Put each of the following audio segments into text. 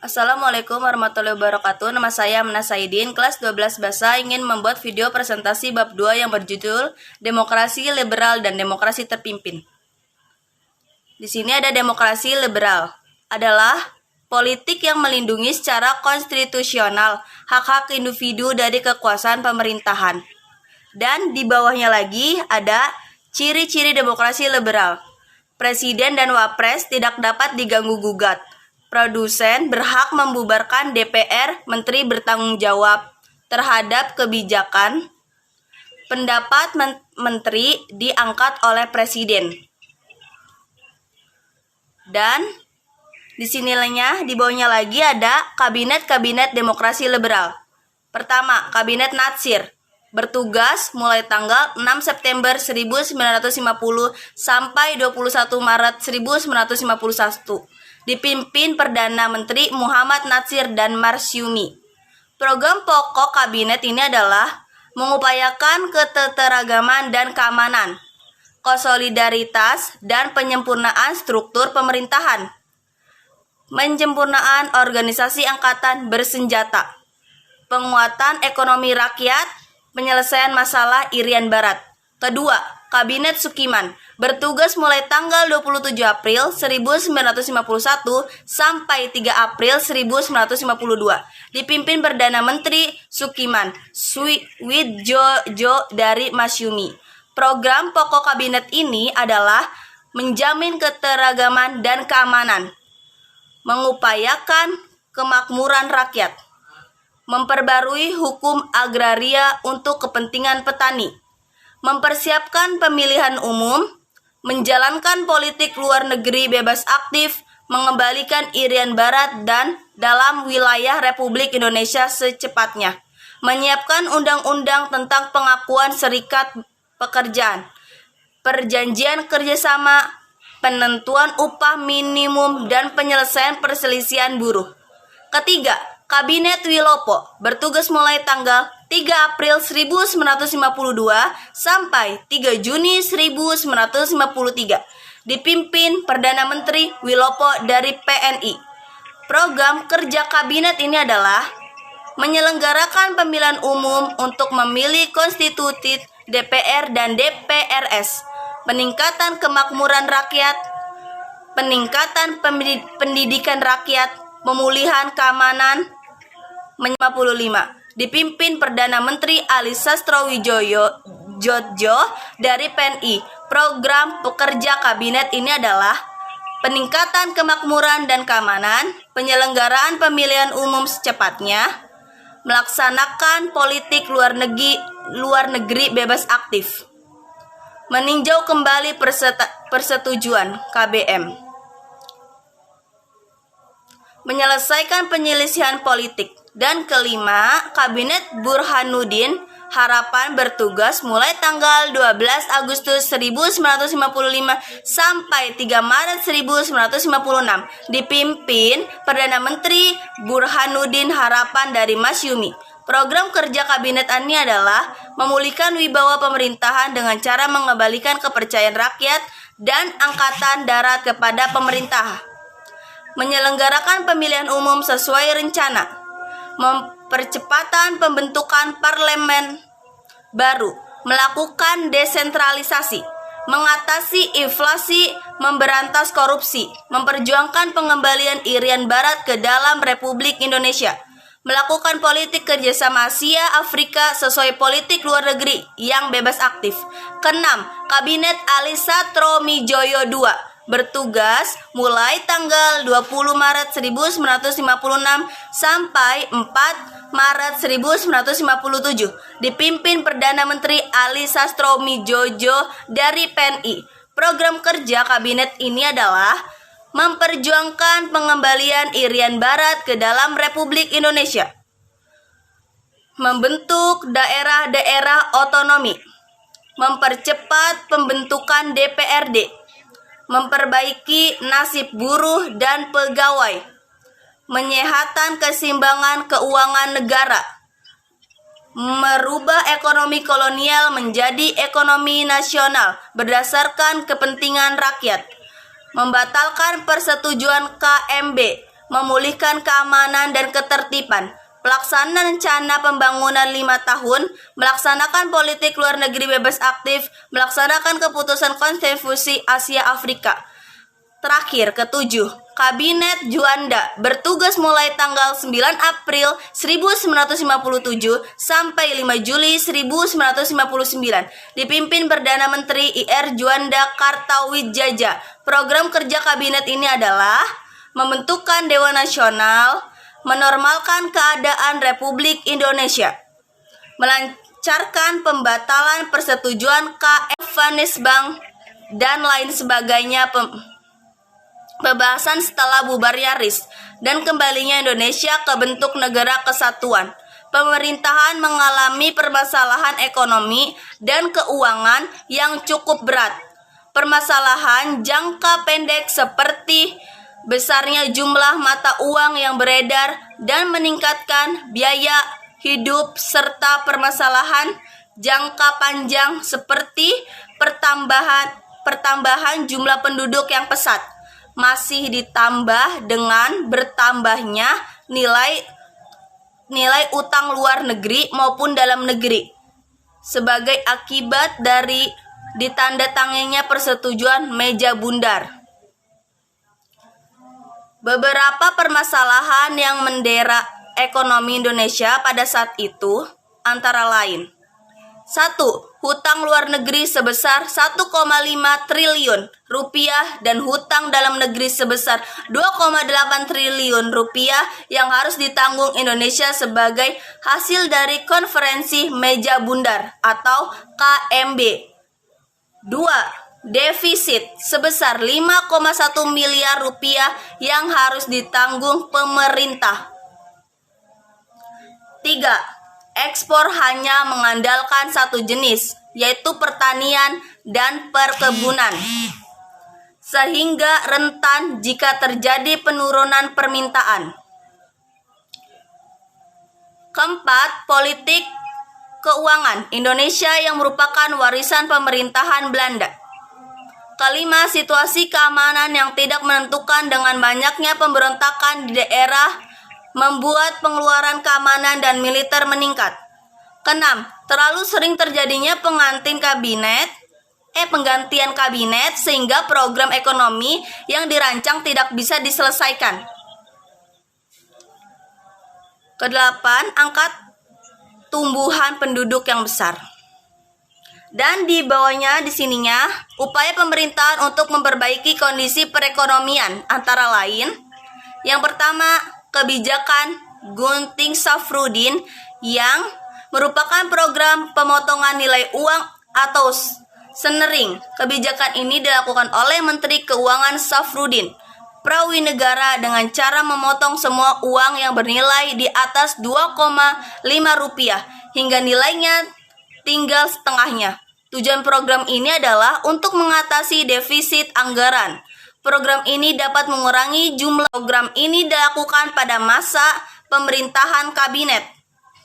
Assalamualaikum warahmatullahi wabarakatuh. Nama saya Amna Saidin, kelas 12 Bahasa, ingin membuat video presentasi bab 2 yang berjudul Demokrasi Liberal dan Demokrasi Terpimpin. Di sini ada demokrasi liberal adalah politik yang melindungi secara konstitusional hak-hak individu dari kekuasaan pemerintahan. Dan di bawahnya lagi ada ciri-ciri demokrasi liberal. Presiden dan wapres tidak dapat diganggu-gugat. Produsen berhak membubarkan DPR, menteri bertanggung jawab terhadap kebijakan. Pendapat menteri diangkat oleh presiden. Dan di bawahnya lagi ada kabinet demokrasi liberal. Pertama, Kabinet Natsir bertugas mulai tanggal 6 September 1950 sampai 21 Maret 1951. Dipimpin Perdana Menteri Muhammad Natsir dan Marsudi. Program pokok kabinet ini adalah mengupayakan keteragaman dan keamanan, konsolidaritas dan penyempurnaan struktur pemerintahan, penyempurnaan organisasi angkatan bersenjata, penguatan ekonomi rakyat, penyelesaian masalah Irian Barat. Kedua, Kabinet Sukiman bertugas mulai tanggal 27 April 1951 sampai 3 April 1952. Dipimpin Perdana Menteri Sukiman Widjojo dari Masyumi. Program pokok kabinet ini adalah menjamin keteragaman dan keamanan, mengupayakan kemakmuran rakyat, memperbarui hukum agraria untuk kepentingan petani, mempersiapkan pemilihan umum, menjalankan politik luar negeri bebas aktif, mengembalikan Irian Barat dan dalam wilayah Republik Indonesia secepatnya, menyiapkan undang-undang tentang pengakuan serikat pekerjaan, perjanjian kerjasama, penentuan upah minimum, dan penyelesaian perselisihan buruh. Ketiga, Kabinet Wilopo bertugas mulai tanggal 3 April 1952 sampai 3 Juni 1953. Dipimpin Perdana Menteri Wilopo dari PNI. Program kerja kabinet ini adalah menyelenggarakan pemilihan umum untuk memilih konstitusi DPR dan DPRS, peningkatan kemakmuran rakyat, peningkatan pendidikan rakyat, pemulihan keamanan. 55. Dipimpin Perdana Menteri Ali Sastrawidjojo dari PNI. Program pekerja kabinet ini adalah peningkatan kemakmuran dan keamanan, penyelenggaraan pemilihan umum secepatnya, melaksanakan politik luar negeri bebas aktif, meninjau kembali persetujuan KBM, menyelesaikan penyelesaian politik. Dan kelima, Kabinet Burhanuddin Harapan bertugas mulai tanggal 12 Agustus 1955 sampai 3 Maret 1956. Dipimpin Perdana Menteri Burhanuddin Harapan dari Masyumi. Program kerja kabinet ini adalah memulihkan wibawa pemerintahan dengan cara mengembalikan kepercayaan rakyat dan angkatan darat kepada pemerintah, menyelenggarakan pemilihan umum sesuai rencana, mempercepatan pembentukan parlemen baru, melakukan desentralisasi, mengatasi inflasi, memberantas korupsi, memperjuangkan pengembalian Irian Barat ke dalam Republik Indonesia, melakukan politik kerjasama Asia Afrika sesuai politik luar negeri yang bebas aktif. Keenam, Kabinet Ali Sastrawidjojo II bertugas mulai tanggal 20 Maret 1956 sampai 4 Maret 1957. Dipimpin Perdana Menteri Ali Sastrawidjojo dari PNI. Program kerja kabinet ini adalah memperjuangkan pengembalian Irian Barat ke dalam Republik Indonesia, membentuk daerah-daerah otonomi, mempercepat pembentukan DPRD, memperbaiki nasib buruh dan pegawai, menyehatkan keseimbangan keuangan negara, merubah ekonomi kolonial menjadi ekonomi nasional berdasarkan kepentingan rakyat, membatalkan persetujuan KMB, memulihkan keamanan dan ketertiban, pelaksanaan rencana pembangunan 5 tahun, melaksanakan politik luar negeri bebas aktif, melaksanakan keputusan konstitusi Asia Afrika. Terakhir, ketujuh, Kabinet Juanda bertugas mulai tanggal 9 April 1957 sampai 5 Juli 1959. Dipimpin Perdana Menteri IR Juanda Kartawijaya. Program kerja kabinet ini adalah membentukkan Dewan Nasional, menormalkan keadaan Republik Indonesia, melancarkan pembatalan persetujuan KF Bank dan lain sebagainya, pembahasan setelah bubarnya RIS dan kembalinya Indonesia ke bentuk negara kesatuan. Pemerintahan mengalami permasalahan ekonomi dan keuangan yang cukup berat. Permasalahan jangka pendek seperti besarnya jumlah mata uang yang beredar dan meningkatkan biaya hidup, serta permasalahan jangka panjang seperti pertambahan jumlah penduduk yang pesat, masih ditambah dengan bertambahnya nilai utang luar negeri maupun dalam negeri sebagai akibat dari ditandatanganinya persetujuan meja bundar. Beberapa permasalahan yang mendera ekonomi Indonesia pada saat itu antara lain: 1. Hutang luar negeri sebesar 1,5 triliun rupiah dan hutang dalam negeri sebesar 2,8 triliun rupiah yang harus ditanggung Indonesia sebagai hasil dari konferensi meja bundar atau KMB. 2. Defisit sebesar 5,1 miliar rupiah yang harus ditanggung pemerintah. 3. Ekspor hanya mengandalkan satu jenis, yaitu pertanian dan perkebunan, sehingga rentan jika terjadi penurunan permintaan. 4. Politik keuangan Indonesia yang merupakan warisan pemerintahan Belanda. 5. Situasi keamanan yang tidak menentukan dengan banyaknya pemberontakan di daerah membuat pengeluaran keamanan dan militer meningkat. 6. Terlalu sering terjadinya penggantian kabinet sehingga program ekonomi yang dirancang tidak bisa diselesaikan. 8. Angka tumbuhan penduduk yang besar. Dan di bawahnya di sininya upaya pemerintahan untuk memperbaiki kondisi perekonomian antara lain: yang pertama, kebijakan Gunting Safrudin yang merupakan program pemotongan nilai uang atau senering. Kebijakan ini dilakukan oleh Menteri Keuangan Safrudin Prawinegara dengan cara memotong semua uang yang bernilai di atas 2,5 rupiah hingga nilainya tinggal setengahnya. Tujuan program ini adalah untuk mengatasi defisit anggaran. Program ini dapat mengurangi jumlah. Program ini dilakukan pada masa pemerintahan Kabinet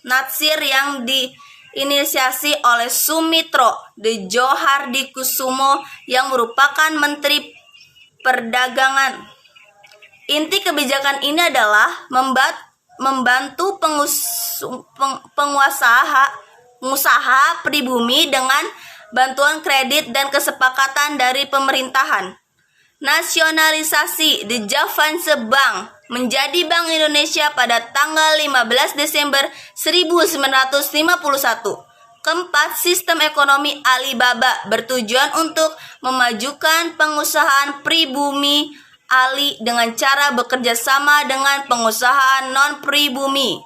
Natsir yang diinisiasi oleh Sumitro de Djohardikusumo yang merupakan Menteri Perdagangan. Inti kebijakan ini adalah membantu pengusaha pribumi dengan bantuan kredit dan kesepakatan dari pemerintahan. Nasionalisasi The Javaanse Bank menjadi Bank Indonesia pada tanggal 15 Desember 1951. 4. Sistem ekonomi Alibaba bertujuan untuk memajukan pengusahaan pribumi Ali dengan cara bekerja sama dengan pengusaha non-pribumi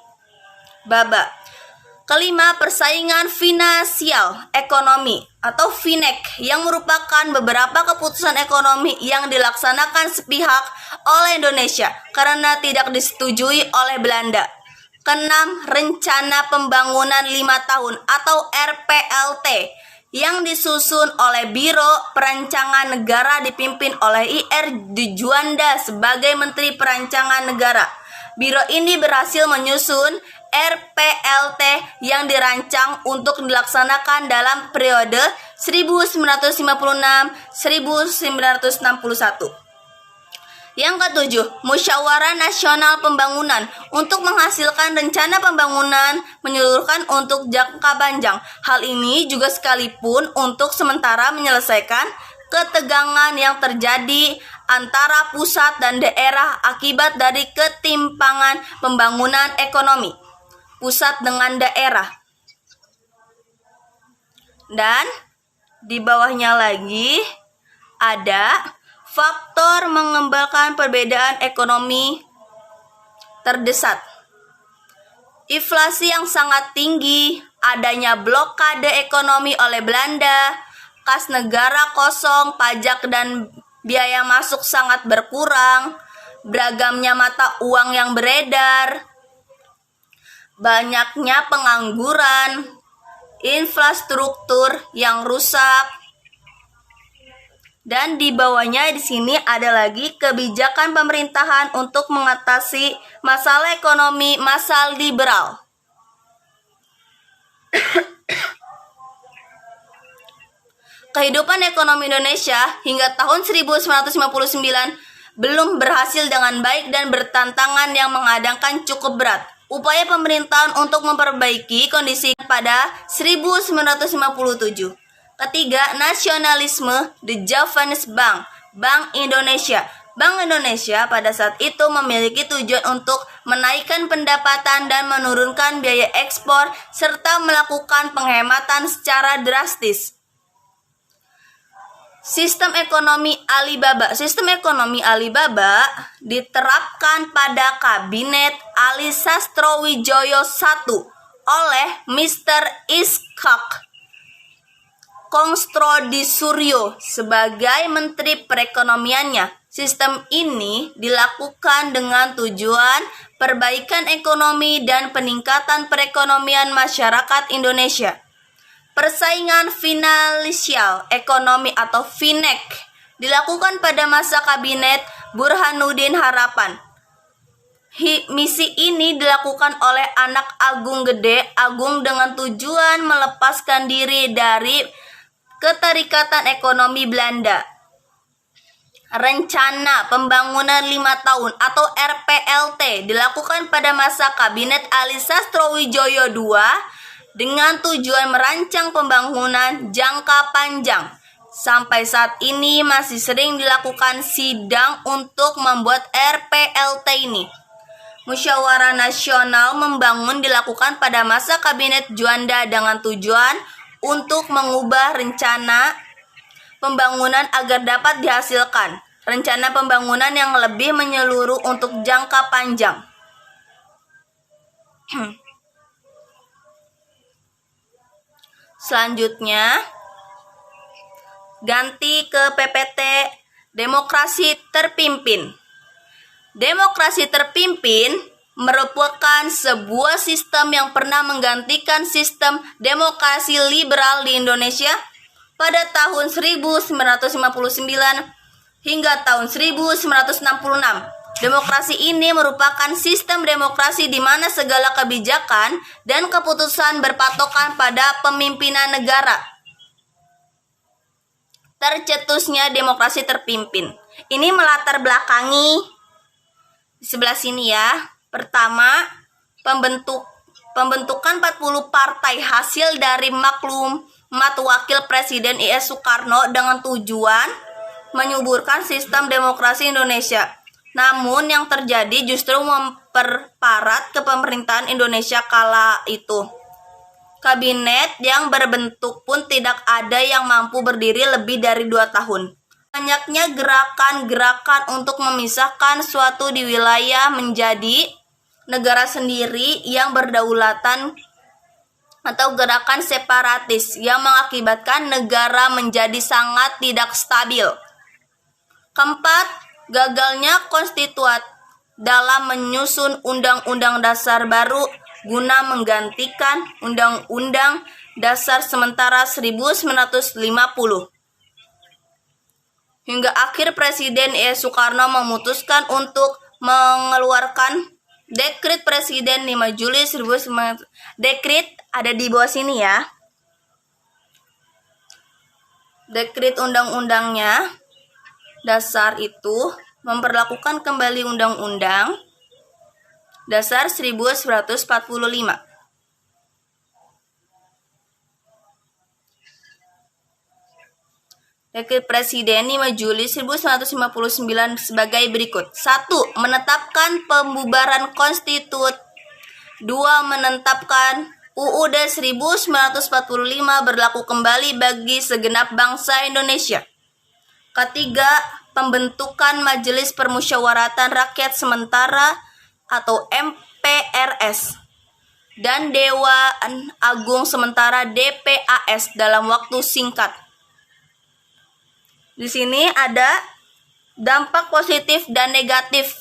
Baba. 5. Persaingan finansial ekonomi atau FINEK yang merupakan beberapa keputusan ekonomi yang dilaksanakan sepihak oleh Indonesia karena tidak disetujui oleh Belanda. 6. Rencana Pembangunan 5 tahun atau RPLT yang disusun oleh Biro Perancangan Negara dipimpin oleh IR Juanda sebagai Menteri Perancangan Negara. Biro ini berhasil menyusun RPLT yang dirancang untuk dilaksanakan dalam periode 1956-1961. Yang ketujuh, Musyawarah Nasional Pembangunan untuk menghasilkan rencana pembangunan menyeluruhkan untuk jangka panjang. Hal ini juga sekalipun untuk sementara menyelesaikan ketegangan yang terjadi antara pusat dan daerah akibat dari ketimpangan pembangunan ekonomi pusat dengan daerah. Dan di bawahnya lagi ada faktor mengembangkan perbedaan ekonomi terdesak. Inflasi yang sangat tinggi, adanya blokade ekonomi oleh Belanda, kas negara kosong, pajak dan biaya masuk sangat berkurang, beragamnya mata uang yang beredar, banyaknya pengangguran, infrastruktur yang rusak. Dan di bawahnya di sini ada lagi kebijakan pemerintahan untuk mengatasi masalah ekonomi masa liberal. Kehidupan ekonomi Indonesia hingga tahun 1959 belum berhasil dengan baik dan bertantangan yang menghadangkan cukup berat. Upaya pemerintahan untuk memperbaiki kondisi pada 1957. Ketiga, nasionalisme The Javanese Bank, Bank Indonesia. Bank Indonesia pada saat itu memiliki tujuan untuk menaikkan pendapatan dan menurunkan biaya ekspor serta melakukan penghematan secara drastis. Sistem ekonomi Alibaba. Sistem ekonomi Alibaba diterapkan pada Kabinet Ali Sastrowijoyo I oleh Mr. Ishak Kongstrodisurio sebagai Menteri Perekonomiannya. Sistem ini dilakukan dengan tujuan perbaikan ekonomi dan peningkatan perekonomian masyarakat Indonesia. Persaingan finansial ekonomi atau FINEK dilakukan pada masa Kabinet Burhanuddin Harapan. Misi ini dilakukan oleh anak Agung Gede Agung dengan tujuan melepaskan diri dari keterikatan ekonomi Belanda. Rencana Pembangunan 5 tahun atau RPLT dilakukan pada masa Kabinet Ali Sastrowijoyo II dengan tujuan merancang pembangunan jangka panjang. Sampai saat ini masih sering dilakukan sidang untuk membuat RPLT ini. Musyawarah Nasional Membangun dilakukan pada masa Kabinet Juanda dengan tujuan untuk mengubah rencana pembangunan agar dapat dihasilkan rencana pembangunan yang lebih menyeluruh untuk jangka panjang. Selanjutnya, ganti ke PPT Demokrasi Terpimpin. Demokrasi terpimpin merupakan sebuah sistem yang pernah menggantikan sistem demokrasi liberal di Indonesia pada tahun 1959 hingga tahun 1966. Demokrasi ini merupakan sistem demokrasi di mana segala kebijakan dan keputusan berpatokan pada pemimpinan negara. Tercetusnya demokrasi terpimpin. Ini melatar belakangi di sebelah sini ya. Pertama, pembentukan 40 partai hasil dari maklumat Wakil Presiden I.S. Soekarno dengan tujuan menyuburkan sistem demokrasi Indonesia. Namun yang terjadi justru memperparah kepemerintahan Indonesia kala itu. Kabinet yang berbentuk pun tidak ada yang mampu berdiri lebih dari 2 tahun. Banyaknya gerakan-gerakan untuk memisahkan suatu di wilayah menjadi negara sendiri yang berdaulatan atau gerakan separatis yang mengakibatkan negara menjadi sangat tidak stabil. Keempat, gagalnya konstituat dalam menyusun Undang-Undang Dasar baru guna menggantikan Undang-Undang Dasar sementara 1950. Hingga akhir Presiden I.S. Soekarno memutuskan untuk mengeluarkan Dekret Presiden 5 Juli 1950. Dekret ada di bawah sini ya. Dekret undang-undangnya dasar itu memperlakukan kembali Undang-Undang Dasar 1945. Dekret Presiden 5 Juli 1959 sebagai berikut. 1. Menetapkan pembubaran konstitut. 2. Menetapkan UUD 1945 berlaku kembali bagi segenap bangsa Indonesia. Ketiga, pembentukan Majelis Permusyawaratan Rakyat Sementara atau MPRS dan Dewan Agung Sementara DPAS dalam waktu singkat. Di sini ada dampak positif dan negatif.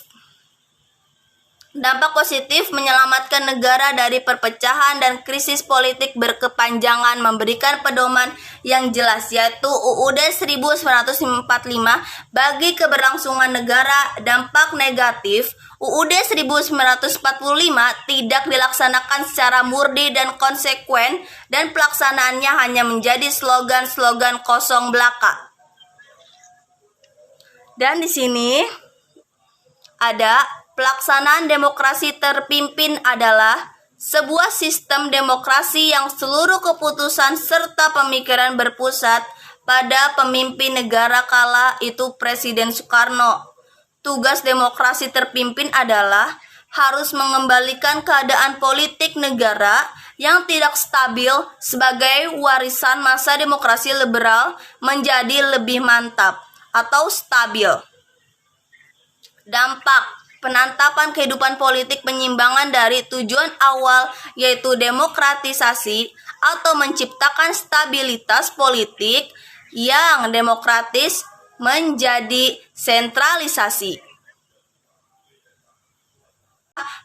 Dampak positif menyelamatkan negara dari perpecahan dan krisis politik berkepanjangan, memberikan pedoman yang jelas yaitu UUD 1945 bagi keberlangsungan negara. Dampak negatif, UUD 1945 tidak dilaksanakan secara murni dan konsekuen dan pelaksanaannya hanya menjadi slogan-slogan kosong belaka. Dan di sini ada pelaksanaan demokrasi terpimpin adalah sebuah sistem demokrasi yang seluruh keputusan serta pemikiran berpusat pada pemimpin negara kala itu Presiden Soekarno. Tugas demokrasi terpimpin adalah harus mengembalikan keadaan politik negara yang tidak stabil sebagai warisan masa demokrasi liberal menjadi lebih mantap atau stabil. Dampak penantapan kehidupan politik penyimbangan dari tujuan awal yaitu demokratisasi atau menciptakan stabilitas politik yang demokratis menjadi sentralisasi.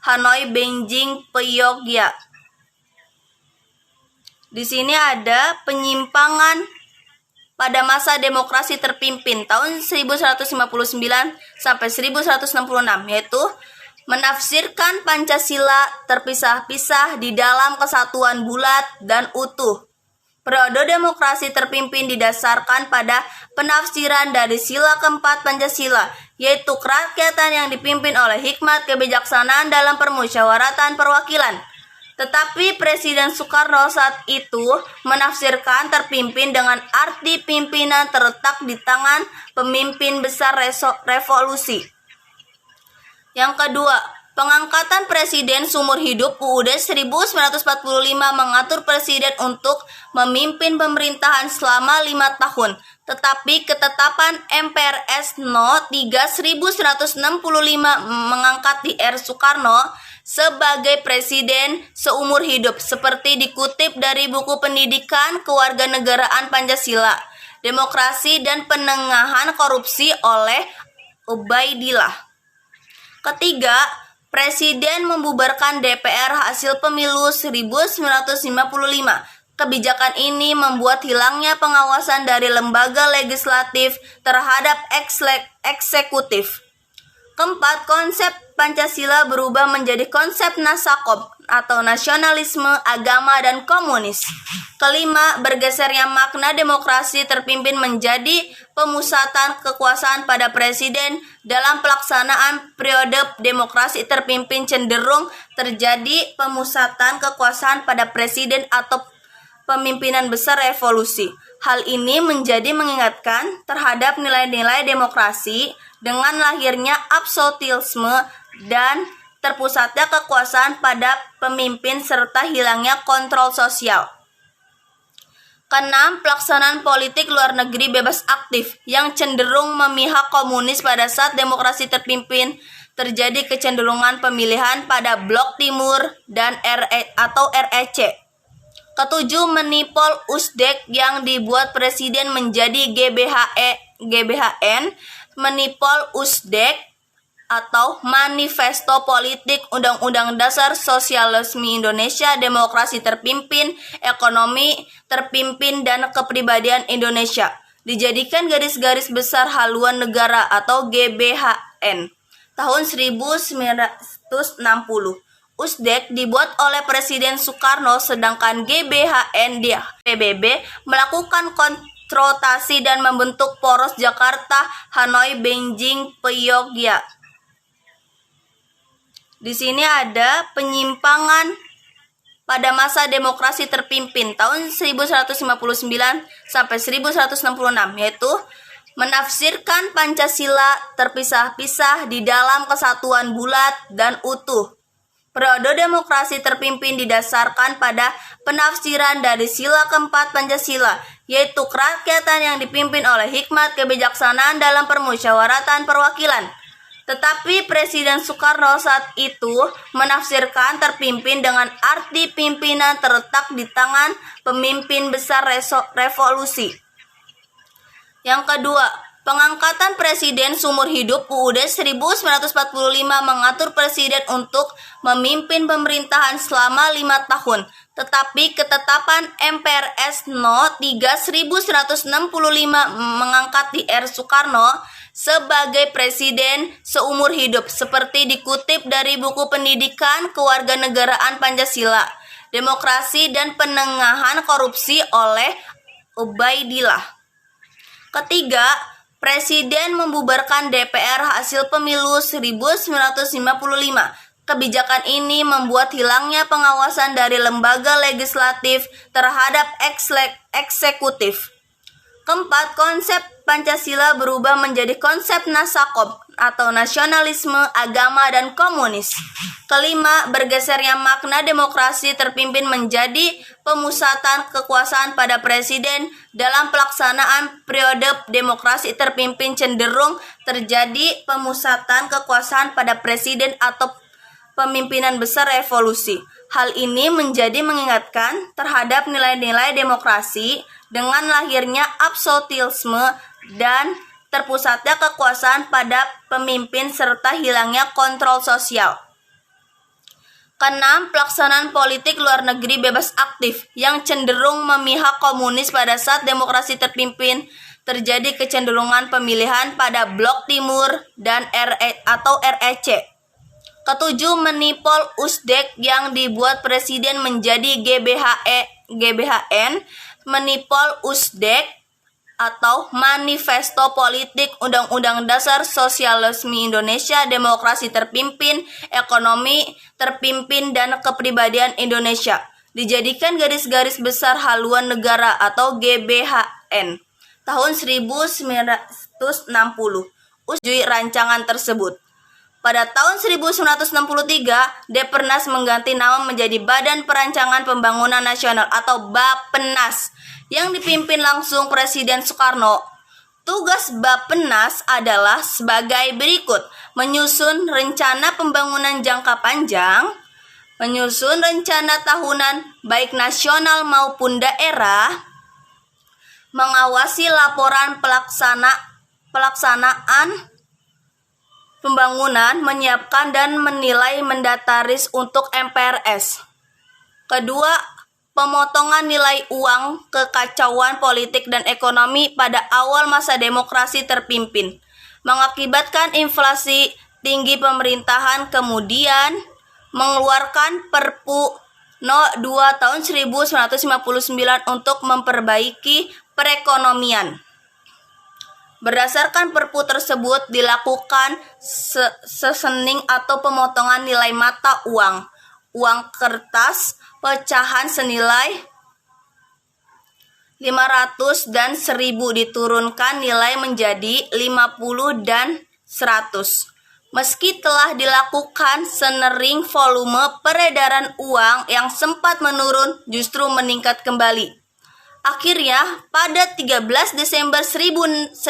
Hanoi, Beijing, Pyongyang. Di sini ada penyimpangan pada masa demokrasi terpimpin tahun 1159 sampai 1166, yaitu menafsirkan Pancasila terpisah-pisah di dalam kesatuan bulat dan utuh. Periode demokrasi terpimpin didasarkan pada penafsiran dari sila keempat Pancasila, yaitu kerakyatan yang dipimpin oleh hikmat kebijaksanaan dalam permusyawaratan perwakilan. Tetapi Presiden Soekarno saat itu menafsirkan terpimpin dengan arti pimpinan terletak di tangan pemimpin besar revolusi. Yang kedua, pengangkatan presiden seumur hidup. UUD 1945 mengatur presiden untuk memimpin pemerintahan selama 5 tahun. Tetapi ketetapan MPRS No. 3/1165 mengangkat Dr. Soekarno sebagai presiden seumur hidup, seperti dikutip dari buku Pendidikan Kewarganegaraan Pancasila, Demokrasi dan Penengahan Korupsi oleh Ubaidillah. Ketiga, Presiden membubarkan DPR hasil pemilu 1955. Kebijakan ini membuat hilangnya pengawasan dari lembaga legislatif terhadap eksekutif. Keempat, konsep Pancasila berubah menjadi konsep nasakob atau nasionalisme, agama, dan komunis. Kelima, bergesernya makna demokrasi terpimpin menjadi pemusatan kekuasaan pada presiden. Dalam pelaksanaan periode demokrasi terpimpin cenderung terjadi pemusatan kekuasaan pada presiden atau pemimpinan besar revolusi. Hal ini menjadi mengingatkan terhadap nilai-nilai demokrasi dengan lahirnya absolutisme dan terpusatnya kekuasaan pada pemimpin serta hilangnya kontrol sosial. Keenam, pelaksanaan politik luar negeri bebas aktif yang cenderung memihak komunis pada saat demokrasi terpimpin. Terjadi kecenderungan pemilihan pada Blok Timur dan REC. Ketujuh, menipol USDEK yang dibuat presiden menjadi GBHN. Menipol USDEK atau Manifesto Politik Undang-Undang Dasar Sosialisme Indonesia, Demokrasi Terpimpin, Ekonomi Terpimpin, dan Kepribadian Indonesia dijadikan garis-garis besar haluan negara atau GBHN tahun 1960. USDEK dibuat oleh Presiden Soekarno, sedangkan GBHN di PBB melakukan transportasi dan membentuk poros Jakarta, Hanoi, Beijing, Pyongyang. Di sini ada penyimpangan pada masa demokrasi terpimpin tahun 1159 sampai 1166, yaitu menafsirkan Pancasila terpisah-pisah di dalam kesatuan bulat dan utuh. Periode demokrasi terpimpin didasarkan pada penafsiran dari sila keempat Pancasila, yaitu kerakyatan yang dipimpin oleh hikmat kebijaksanaan dalam permusyawaratan perwakilan. Tetapi Presiden Soekarno saat itu menafsirkan terpimpin dengan arti pimpinan terletak di tangan pemimpin besar revolusi. Yang kedua, pengangkatan presiden seumur hidup UUD 1945 mengatur presiden untuk memimpin pemerintahan selama 5 tahun. Tetapi ketetapan MPRS No. 3/1165 mengangkat Dr. Soekarno sebagai presiden seumur hidup, seperti dikutip dari buku Pendidikan Kewarganegaraan Pancasila, Demokrasi dan Penengahan Korupsi oleh Ubaidillah. Ketiga, Presiden membubarkan DPR hasil pemilu 1955. Kebijakan ini membuat hilangnya pengawasan dari lembaga legislatif terhadap eksekutif. Keempat, konsep Pancasila berubah menjadi konsep Nasakom atau nasionalisme, agama, dan komunis. Kelima, bergesernya makna demokrasi terpimpin menjadi pemusatan kekuasaan pada presiden. Dalam pelaksanaan periode demokrasi terpimpin cenderung terjadi pemusatan kekuasaan pada presiden atau pemimpinan besar revolusi. Hal ini menjadi mengingatkan terhadap nilai-nilai demokrasi dengan lahirnya absolutisme dan terpusatnya kekuasaan pada pemimpin serta hilangnya kontrol sosial. Keenam, pelaksanaan politik luar negeri bebas aktif yang cenderung memihak komunis pada saat demokrasi terpimpin. Terjadi kecenderungan pemilihan pada Blok Timur dan REC. Ketujuh, menipol Usdek yang dibuat presiden menjadi GBHN. Menipol Usdek atau Manifesto Politik Undang-Undang Dasar Sosialisme Indonesia, Demokrasi Terpimpin, Ekonomi Terpimpin, dan Kepribadian Indonesia dijadikan garis-garis besar haluan negara atau GBHN tahun 1960. Usdek rancangan tersebut. Pada tahun 1963, Depernas mengganti nama menjadi Badan Perancangan Pembangunan Nasional atau Bappenas yang dipimpin langsung Presiden Soekarno. Tugas Bappenas adalah sebagai berikut: menyusun rencana pembangunan jangka panjang, menyusun rencana tahunan baik nasional maupun daerah, mengawasi laporan pelaksanaan pembangunan, menyiapkan dan menilai mendataris untuk MPRS. Kedua, pemotongan nilai uang, kekacauan politik dan ekonomi pada awal masa demokrasi terpimpin mengakibatkan inflasi tinggi. Pemerintahan kemudian mengeluarkan Perpu No. 2 tahun 1959 untuk memperbaiki perekonomian. Berdasarkan Perpu tersebut dilakukan sesening atau pemotongan nilai mata uang kertas pecahan senilai 500 dan 1000 diturunkan nilai menjadi 50 dan 100. Meski telah dilakukan senering, volume peredaran uang yang sempat menurun justru meningkat kembali. Akhirnya, pada 13 Desember 1965,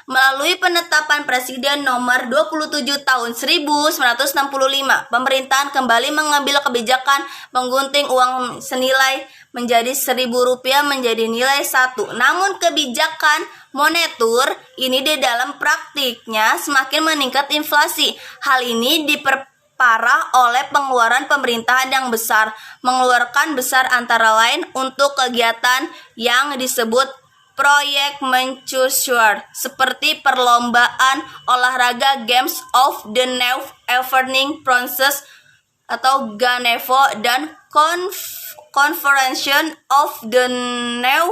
melalui penetapan Presiden nomor 27 tahun 1965, pemerintahan kembali mengambil kebijakan menggunting uang senilai menjadi Rp1.000 menjadi nilai 1. Namun kebijakan moneter ini di dalam praktiknya semakin meningkat inflasi. Hal ini diperparah oleh pengeluaran pemerintahan yang besar, mengeluarkan besar antara lain untuk kegiatan yang disebut proyek mencusuar seperti perlombaan olahraga Games of the New Evening Princess atau Ganevo dan Conference of the New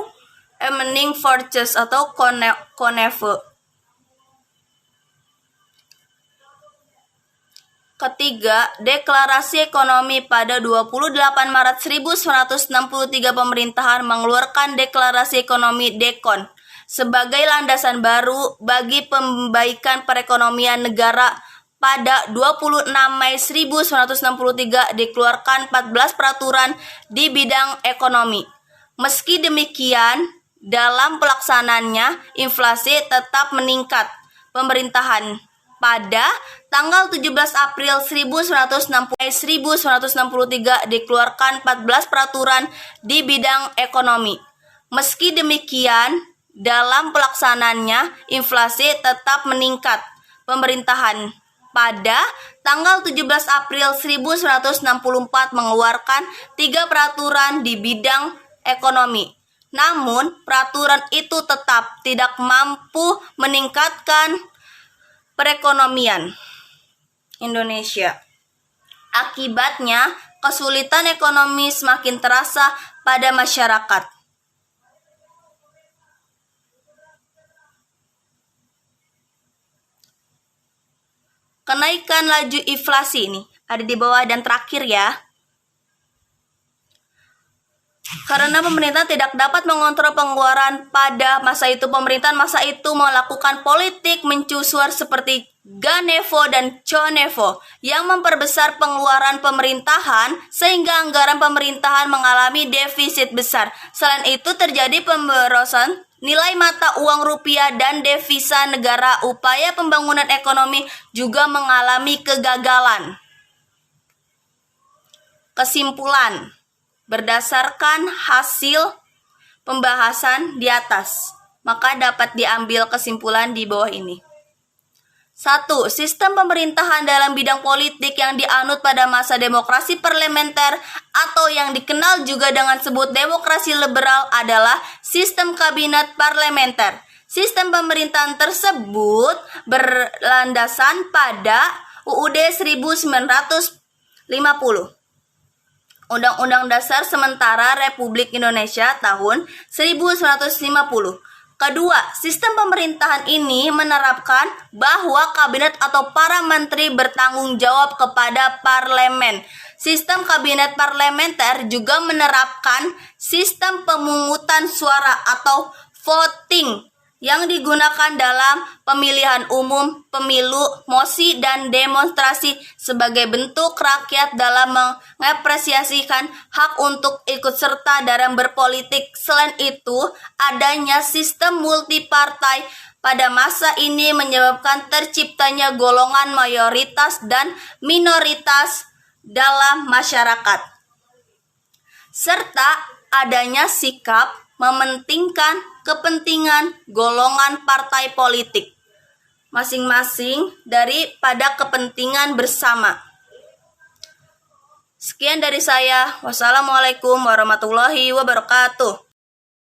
Evening Forces atau CONEVE. Ketiga, Deklarasi Ekonomi pada 28 Maret 1963 pemerintahan mengeluarkan Deklarasi Ekonomi DEKON sebagai landasan baru bagi pembaikan perekonomian negara. Pada 26 Mei 1963 dikeluarkan 14 peraturan di bidang ekonomi. Meski demikian, dalam pelaksanaannya inflasi tetap meningkat. Pemerintahan pada tanggal 17 April 1963 dikeluarkan 14 peraturan di bidang ekonomi. Meski demikian, dalam pelaksanaannya inflasi tetap meningkat. Pemerintahan pada tanggal 17 April 1964 mengeluarkan 3 peraturan di bidang ekonomi. Namun, peraturan itu tetap tidak mampu meningkatkan perekonomian Indonesia. Akibatnya, kesulitan ekonomi semakin terasa pada masyarakat. Kenaikan laju inflasi ini ada di bawah dan terakhir ya. Karena pemerintah tidak dapat mengontrol pengeluaran pada masa itu, pemerintahan masa itu melakukan politik mencusuar seperti Ganevo dan Conevo yang memperbesar pengeluaran pemerintahan sehingga anggaran pemerintahan mengalami defisit besar. Selain itu terjadi pemborosan nilai mata uang rupiah dan devisa negara. Upaya pembangunan ekonomi juga mengalami kegagalan. Kesimpulan. Berdasarkan hasil pembahasan di atas, maka dapat diambil kesimpulan di bawah ini. 1. Sistem pemerintahan dalam bidang politik yang dianut pada masa demokrasi parlementer atau yang dikenal juga dengan sebut demokrasi liberal adalah sistem kabinet parlementer. Sistem pemerintahan tersebut berlandasan pada UUD 1950. Undang-Undang Dasar Sementara Republik Indonesia tahun 1950. Kedua, sistem pemerintahan ini menerapkan bahwa kabinet atau para menteri bertanggung jawab kepada parlemen. Sistem kabinet parlementer juga menerapkan sistem pemungutan suara atau voting yang digunakan dalam pemilihan umum, pemilu, mosi, dan demonstrasi sebagai bentuk rakyat dalam mengapresiasikan hak untuk ikut serta dalam berpolitik. Selain itu, adanya sistem multipartai pada masa ini menyebabkan terciptanya golongan mayoritas dan minoritas dalam masyarakat, serta adanya sikap mementingkan kepentingan golongan partai politik masing-masing daripada kepentingan bersama. Sekian dari saya. Wassalamualaikum warahmatullahi wabarakatuh.